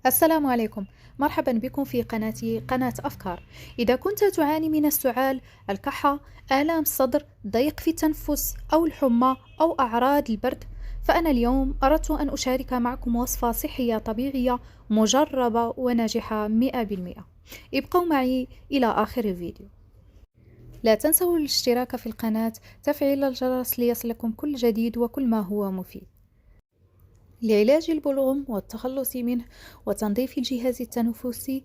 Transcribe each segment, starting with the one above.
السلام عليكم. مرحبا بكم في قناتي قناة أفكار. إذا كنت تعاني من السعال، الكحة، آلام الصدر، ضيق في التنفس أو الحمى أو أعراض البرد، فأنا اليوم أردت أن أشارك معكم وصفة صحية طبيعية مجربة وناجحة 100%. ابقوا معي إلى آخر الفيديو. لا تنسوا الاشتراك في القناة، تفعيل الجرس ليصلكم كل جديد وكل ما هو مفيد. لعلاج البلغم والتخلص منه وتنظيف الجهاز التنفسي،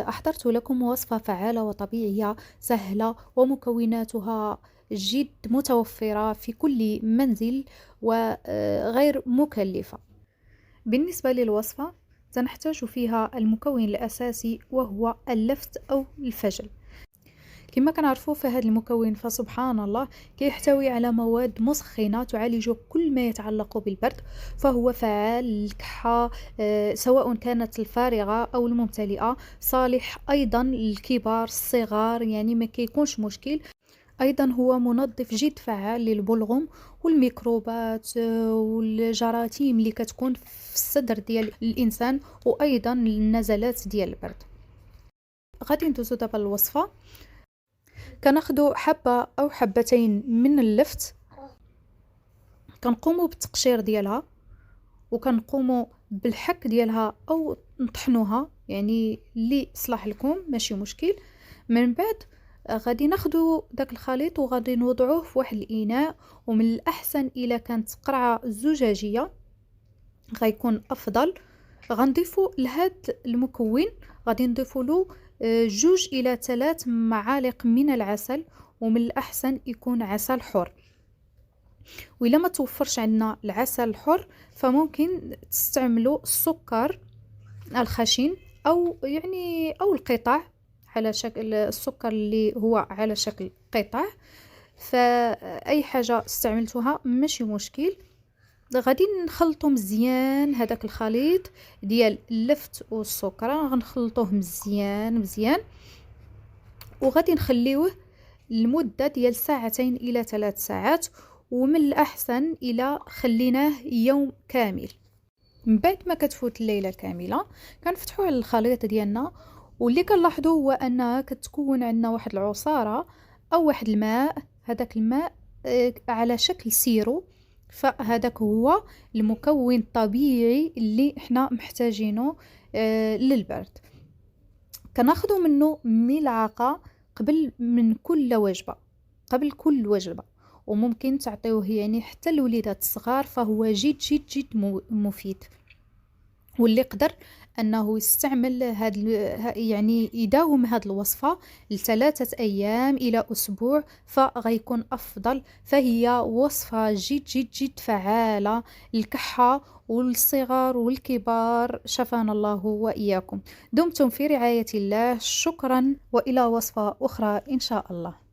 أحضرت لكم وصفة فعالة وطبيعية سهلة ومكوناتها جد متوفرة في كل منزل وغير مكلفة. بالنسبة للوصفة سنحتاج فيها المكون الأساسي وهو اللفت أو الفجل. كما كنعرفوا فهذا المكون فسبحان الله كيحتوي على مواد مسخنة تعالج كل ما يتعلق بالبرد، فهو فعال للكحة سواء كانت الفارغة أو الممتلئة، صالح أيضا للكبار الصغار، يعني ما كيكونش مشكل. أيضا هو منظف جد فعال للبلغم والميكروبات والجراثيم اللي كتكون في الصدر ديال الإنسان، وأيضا النزلات ديال البرد. غادي ندوزو دابا الوصفة. كناخدو حبة أو حبتين من اللفت، كنقومو بالتقشير ديالها وكنقومو بالحك ديالها أو نطحنوها، يعني اللي صلاح لكم ماشي مشكل. من بعد غادي ناخدو داك الخليط وغادي نوضعوه في واحد الإناء، ومن الأحسن إلا كانت قرعة زجاجية غيكون أفضل. غنضيفو لهاد المكون غادي نضيفو له 2 إلى 3 معالق من العسل، ومن الأحسن يكون عسل حر. وإلا ما توفرش عندنا العسل الحر فممكن تستعملوا السكر الخشن أو القطع على شكل السكر اللي هو على شكل قطع، فأي حاجة استعملتوها ماشي مشكل. غادي نخلطو مزيان هذاك الخليط ديال اللفت والسكر، غنخلطوه مزيان مزيان وغادي نخليوه لمدة ديال 2 إلى 3 ساعات، ومن الأحسن إلى خليناه يوم كامل. من بعد ما كتفوت الليلة كاملة كنفتحو على الخليط ديالنا، واللي كنلاحظو هو أنها كتكون عندنا واحد العصارة أو واحد الماء. هذاك الماء على شكل سيرو، فهذاك هو المكون الطبيعي اللي احنا محتاجينه للبرد. كناخدو منه ملعقة قبل كل وجبة، وممكن تعطيوه يعني حتى الوليدات الصغار، فهو جد جد جد مفيد. واللي قدر انه يستعمل يعني يداوم هاد الوصفة ل3 أيام إلى أسبوع فغيكون أفضل. فهي وصفة جد جد جد فعالة للكحة والصغار والكبار، شفانا الله وإياكم. دمتم في رعاية الله، شكرا، وإلى وصفة أخرى إن شاء الله.